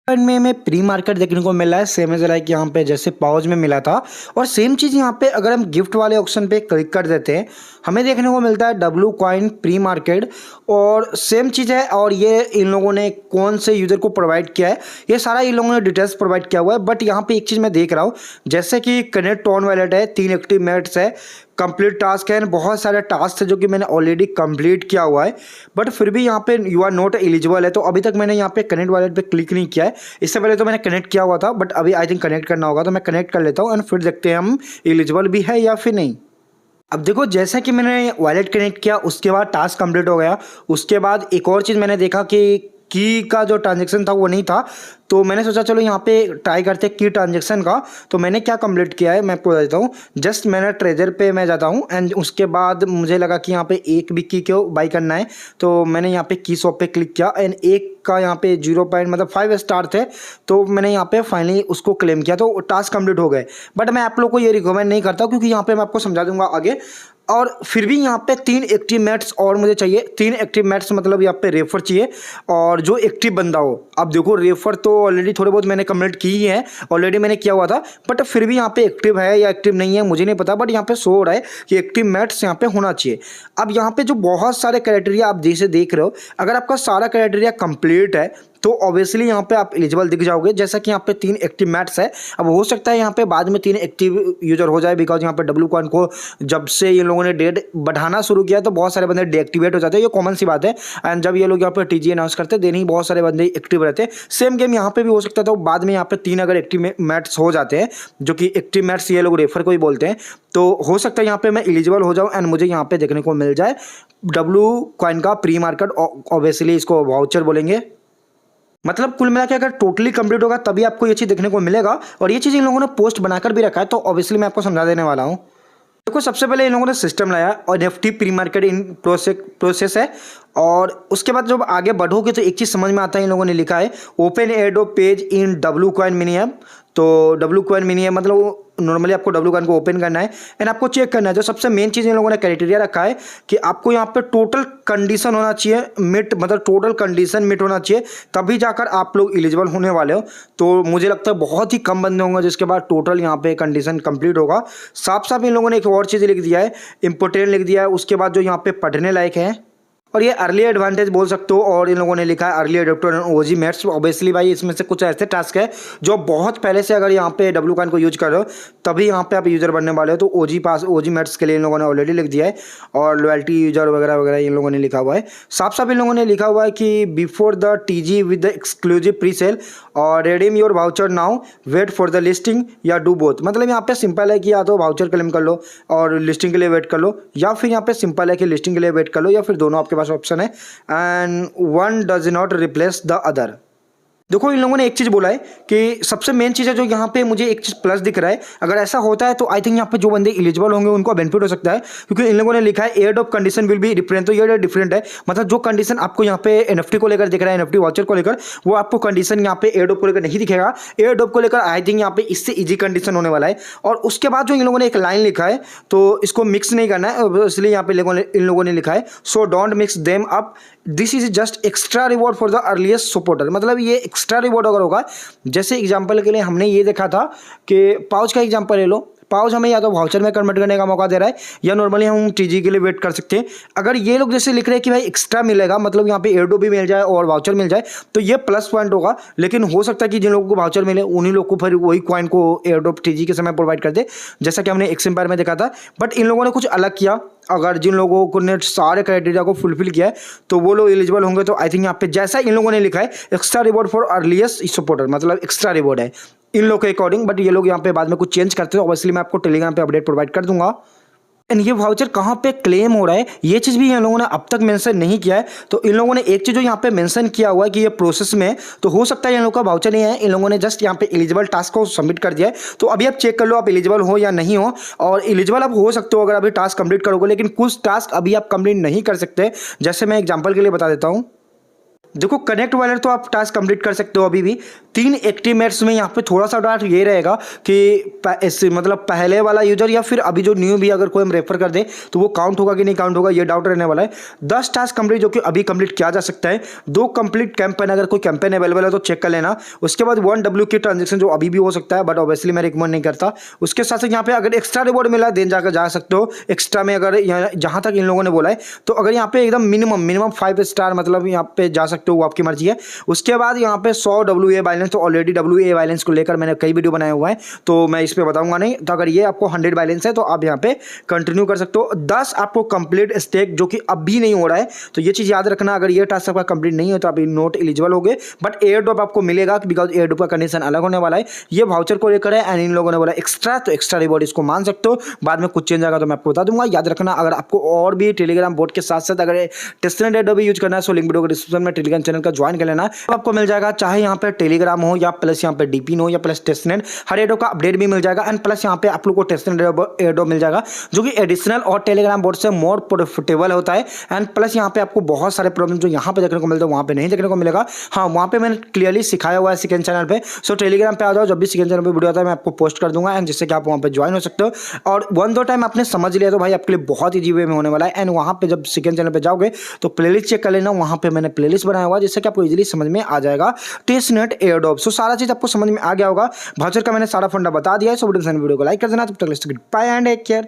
में हमें pre market देखने को मिला है, सेम एज लाइक यहाँ पे जैसे पाउच में मिला था। और सेम चीज़ यहाँ पे अगर हम गिफ्ट वाले ऑप्शन पे क्लिक कर देते हैं, हमें देखने को मिलता है डब्लू कॉइन प्री मार्केट, और सेम चीज़ है। और ये इन लोगों ने कौन से यूज़र को प्रोवाइड किया है, ये सारा इन लोगों ने डिटेल्स प्रोवाइड किया हुआ है। बट यहाँ पे एक चीज़ मैं देख रहा हूँ, जैसे कि कनेक्ट टोन वैलेट है, 3 एक्टिव मेट्स है, कंप्लीट टास्क है, बहुत सारे टास्क है जो कि मैंने ऑलरेडी कंप्लीट किया हुआ है। बट फिर भी यहाँ पे यू आर नॉट एलिजिबल है, तो अभी तक मैंने यहाँ पे कनेक्ट वॉलेट पे क्लिक नहीं किया है। इससे पहले तो मैंने कनेक्ट किया हुआ था, बट अभी आई थिंक कनेक्ट करना होगा, तो मैं कनेक्ट कर लेता हूँ एंड फिर देखते हैं हम एलिजिबल भी है या फिर नहीं। अब देखो, जैसा कि मैंने वॉलेट कनेक्ट किया उसके बाद टास्क कंप्लीट हो गया। उसके बाद एक और चीज़ मैंने देखा कि की का जो ट्रांजेक्शन था वो नहीं था, तो मैंने सोचा चलो यहाँ पे ट्राई करते हैं की ट्रांजेक्शन का। तो मैंने क्या कंप्लीट किया है मैं आपको बता देता हूँ। जस्ट मैंने ट्रेजर पे मैं जाता हूँ एंड उसके बाद मुझे लगा कि यहाँ पे एक भी की को बाई करना है, तो मैंने यहाँ पे की शॉप पे क्लिक किया एंड एक का यहाँ पे 0 पॉइंट मतलब 5 स्टार थे, तो मैंने यहाँ पे फाइनली उसको क्लेम किया, तो टास्क कंप्लीट हो गए। बट मैं आप लोग को ये रिकमेंड नहीं करता, क्योंकि यहाँ पे मैं आपको समझा दूंगा आगे। और फिर भी यहाँ पे 3 एक्टिव मैट्स और मुझे चाहिए। 3 एक्टिव मैट्स मतलब यहाँ पे रेफर चाहिए, और जो एक्टिव बंदा हो। अब देखो, रेफर तो ऑलरेडी थोड़े बहुत मैंने कंप्लीट की ही है, ऑलरेडी मैंने किया हुआ था, बट फिर भी यहाँ पे एक्टिव है या एक्टिव नहीं है मुझे नहीं पता, बट यहाँ पे शो हो रहा है कि एक्टिव मैट्स यहाँ पे होना चाहिए। अब यहाँ पे जो बहुत सारे क्राइटेरिया आप जैसे देख रहे हो, अगर आपका सारा क्राइटेरिया कंप्लीट है तो ऑब्वियसली यहाँ पे आप एलिजिबल दिख जाओगे। जैसा कि यहाँ पे 3 एक्टिव मैट्स है। अब हो सकता है यहाँ पे बाद में 3 एक्टिव यूजर हो जाए, बिकॉज यहाँ पे डब्लू कॉइन को जब से ये लोगों ने डेट बढ़ाना शुरू किया तो बहुत सारे बंदे डीएक्टिवेट हो जाते हैं, ये कॉमन सी बात है। एंड जब ये लोग यहाँ पे टीजी अनाउंस करते हैं देन ही बहुत सारे बंदे एक्टिव रहते हैं। सेम गेम यहाँ पे भी हो सकता है, तो बाद में यहाँ पे 3 अगर एक्टिव मैट्स हो जाते हैं, जो कि एक्टिव मैट्स ये लोग रेफर को ही बोलते हैं, तो हो सकता है यहाँ पे मैं एलिजिबल हो जाऊँ एंड मुझे यहाँ पे देखने को मिल जाए डब्लू कॉइन का प्री मार्केट। ऑब्वियसली इसको वाउचर बोलेंगे। मतलब कुल मिला के अगर टोटली कंप्लीट होगा तभी आपको ये चीज़ देखने को मिलेगा। और ये चीज़ इन लोगों ने पोस्ट बनाकर भी रखा है, तो ऑब्वियसली मैं आपको समझा देने वाला हूँ। देखो, सबसे पहले इन लोगों ने सिस्टम लाया और Nifty pre market in process है। और उसके बाद जब आगे बढ़ोगे तो एक चीज़ समझ में आता है, इन लोगों ने लिखा है open airdrop page in W coin mini app. तो डब्लू कॉइन मिनी ऐप मतलब नॉर्मली आपको डब्लू कॉइन को ओपन करना है एंड आपको चेक करना है। जो सबसे मेन चीज़ इन लोगों ने क्राइटेरिया रखा है कि आपको यहाँ पे टोटल कंडीशन होना चाहिए मिट, मतलब टोटल कंडीशन मिट होना चाहिए, तभी जाकर आप लोग एलिजिबल होने वाले हो। तो मुझे लगता है बहुत ही कम बंदे होंगे जिसके बाद टोटल यहाँ पे कंडीशन कंप्लीट होगा। साफ साफ इन लोगों ने एक और चीज़ लिख दिया है, इंपोर्टेंट लिख दिया है। उसके बाद जो यहाँ पे पढ़ने लायक है, और ये अर्ली एडवांटेज बोल सकते हो। और इन लोगों ने लिखा है early adopter and OG mats. Obviously भाई इसमें से कुछ ऐसे टास्क है जो बहुत पहले से अगर यहाँ पे डब्लू कॉइन को यूज कर रहे हो तभी यहाँ पे आप यूजर बनने वाले हो, तो ओजी मैट्स के लिए इन लोगों ने ऑलरेडी लिख दिया है। और लॉयल्टी यूजर वगैरह वगैरह इन लोगों ने लिखा हुआ है। साफ साफ इन लोगों ने लिखा हुआ है कि before the TG with the exclusive pre sale और redeem your voucher now, wait for the listing या डू बोथ। मतलब यहाँ पे सिंपल है कि या तो वाउचर क्लेम कर लो और लिस्टिंग के लिए वेट कर लो, या फिर यहाँ पे सिंपल है कि लिस्टिंग के लिए वेट कर लो, या फिर दोनों आपके पास ऑप्शन है। And one does not replace the other. देखो, इन लोगों ने एक चीज़ बोला है कि सबसे मेन चीज़ है जो यहाँ पे मुझे एक चीज़ प्लस दिख रहा है, अगर ऐसा होता है तो आई थिंक यहाँ पे जो बंदे एलिजिबल होंगे उनको बेनिफिट हो सकता है, क्योंकि इन लोगों ने लिखा है airdrop condition will be different. तो ये डिफरेंट है, मतलब जो कंडीशन आपको यहाँ पे एनएफटी को लेकर दिख रहा है, एनएफटी वाउचर को लेकर, वो आपको कंडीशन यहाँ पे एयरड्रॉप को लेकर नहीं दिखेगा। एयरड्रॉप को लेकर आई थिंक यहाँ पे इससे ईजी कंडीशन होने वाला है। और उसके बाद जो इन लोगों ने एक लाइन लिखा है, तो इसको मिक्स नहीं करना है, इसलिए यहाँ पे इन लोगों ने लिखा है so don't mix them up, this is just extra reward for the earliest supporter. मतलब ये एक्स्ट्रा रिवॉर्ड अगर होगा, जैसे एग्जांपल के लिए हमने ये देखा था कि पाउच का एग्जांपल ले लो। पाउच हमें या तो वाउचर में कन्वर्ट करने का मौका दे रहा है, या नॉर्मली हम टीजी के लिए वेट कर सकते हैं। अगर ये लोग जैसे लिख रहे हैं कि भाई एक्स्ट्रा मिलेगा, मतलब यहाँ पे एयरड्रॉप भी मिल जाए और वाउचर मिल जाए, तो ये प्लस पॉइंट होगा। लेकिन हो सकता है कि जिन लोगों को वाउचर मिले उन्हीं लोग को फिर वही कॉइन को एयरड्रॉप टीजी के समय प्रोवाइड कर दे, जैसा कि हमने एक्स एम्पायर में देखा था। बट इन लोगों ने कुछ अलग किया। अगर जिन लोगों को ने सारे क्राइटेरिया को फुलफिल किया है तो वो लोग एलिजिबल होंगे। तो आई थिंक यहाँ पे जैसा इन लोगों ने लिखा है extra reward for earliest supporter, मतलब एक्स्ट्रा रिवॉर्ड है इन लोग के अकॉर्डिंग। बट ये लोग यहाँ पे बाद में कुछ चेंज करते हैं, ऑब्वियसली मैं आपको टेलीग्राम पे अपडेट प्रोवाइड कर दूंगा। एंड ये वाउचर कहाँ पे क्लेम हो रहा है ये चीज़ भी इन लोगों ने अब तक मेंशन नहीं किया है। तो इन लोगों ने एक चीज़ जो यहाँ पे मेंशन किया हुआ है कि ये प्रोसेस में, तो हो सकता है इन लोगों का वाउचर नहीं है, इन लोगों ने जस्ट यहाँ पे एलिजिबल टास्क को सबमिट कर दिया है। तो अभी आप चेक कर लो आप एलिजिबल हो या नहीं हो। और एलिजिबल आप हो सकते हो अगर अभी टास्क कंप्लीट करोगे, लेकिन कुछ टास्क अभी आप कंप्लीट नहीं कर सकते। जैसे मैं एग्जाम्पल के लिए बता देता हूँ, देखो कनेक्ट वाले तो आप टास्क कंप्लीट कर सकते हो अभी भी 3 एक्टिव मेट्स में। यहाँ पे थोड़ा सा डाउट ये रहेगा कि मतलब पहले वाला यूजर या फिर अभी जो न्यू भी अगर कोई हम रेफर कर दे तो वो काउंट होगा कि नहीं काउंट होगा, ये डाउट रहने वाला है। 10 टास्क कंप्लीट जो कि अभी कंप्लीट किया जा सकता है। 2 कंप्लीट कैंपेन, अगर कोई कैंपेन अवेलेबल है तो चेक कर लेना। उसके बाद 1 W की ट्रांजेक्शन जो अभी भी हो सकता है, बट ऑब्वियसली मैं रिकमेंड नहीं करता। उसके साथ साथ यहाँ पे अगर एक्स्ट्रा रिवॉर्ड मिला देन जाकर जा सकते हो एक्स्ट्रा में, अगर जहाँ तक इन लोगों ने बोला है। तो अगर यहाँ पे एकदम मिनिमम 5 स्टार मतलब यहाँ पे जा सकते हो, वो आपकी मर्जी है। उसके बाद यहाँ पे 100 WA बैलेंस, तो ऑलरेडी WA बैलेंस को लेकर मैंने कई वीडियो बनाया हुआ है तो मैं इस पे बताऊंगा नहीं। तो अगर ये आपको 100 बैलेंस है तो आप यहाँ पे कंटिन्यू कर सकते हो। 10 आपको कंप्लीट स्टेक जो कि अभी नहीं हो रहा है, तो ये चीज़ याद रखना। अगर ये टास्क आपका कंप्लीट नहीं हो तो आप नोट एलिजिबल होगे, बट एयर ड्रॉप आपको मिलेगा बिकॉज एयर ड्रॉप का कंडीशन अलग होने वाला है। ये वाउचर को लेकर है एंड इन लोगों ने बोला एक्स्ट्रा, तो एक्स्ट्रा रिवॉर्ड इसको मान सकते हो। बाद में कुछ चेंज आएगा तो मैं आपको बता दूंगा। याद रखना अगर आपको और भी टेलीग्राम बोट के साथ साथ अगर टेस्टनेट एडो भी यूज करना है सो लिंक वीडियो को डिस्क्रिप्शन में टेलीग्राम चैनल का ज्वाइन कर लेना, तो आपको मिल जाएगा। चाहे यहाँ पे टेलीग्राम हो या प्लस यहाँ पे डीपी हो या प्लस टेस्टनेट, हर एडो का अपडेट भी मिल जाएगा। एंड प्लस यहाँ पे आप लोग को टेस्टनेट एडो मिल जाएगा जो कि एडिशनल और टेलीग्राम बोट से मोर प्रॉफिटेबल होता है। एंड प्लस यहाँ पे आपको बहुत सारे प्रॉब्लम जो यहाँ पे देखने को मिलते हैं वहाँ पे नहीं देखने को मिलेगा। हाँ, वहाँ पे मैंने क्लियरली सिखाया हुआ है सेकंड चैनल पे। सो टेलीग्राम पे आ जाओ, जब भी सेकंड चैनल पे वीडियो आता है मैं आपको पोस्ट कर दूंगा एंड जिससे कि आप वहाँ पे ज्वाइन हो सकते हो। और 1-2 टाइम आपने समझ लिया तो भाई आपके लिए बहुत ईजी वे में होने वाला है। एंड वहाँ पे जब सेकंड चैनल पे जाओगे तो प्लेलिस्ट चेक कर लेना, वहाँ पे मैंने प्लेलिस्ट बनाया हुआ है जिससे कि आपको इजीली समझ में आ जाएगा टेस्टनेट एयरड्रॉप। सो सारा चीज आपको समझ में आ गया होगा। वाउचर का मैंने सारा फंडा बता दिया है। सो वीडियो को लाइक कर देना। तब तक बाय एंड टेक केयर।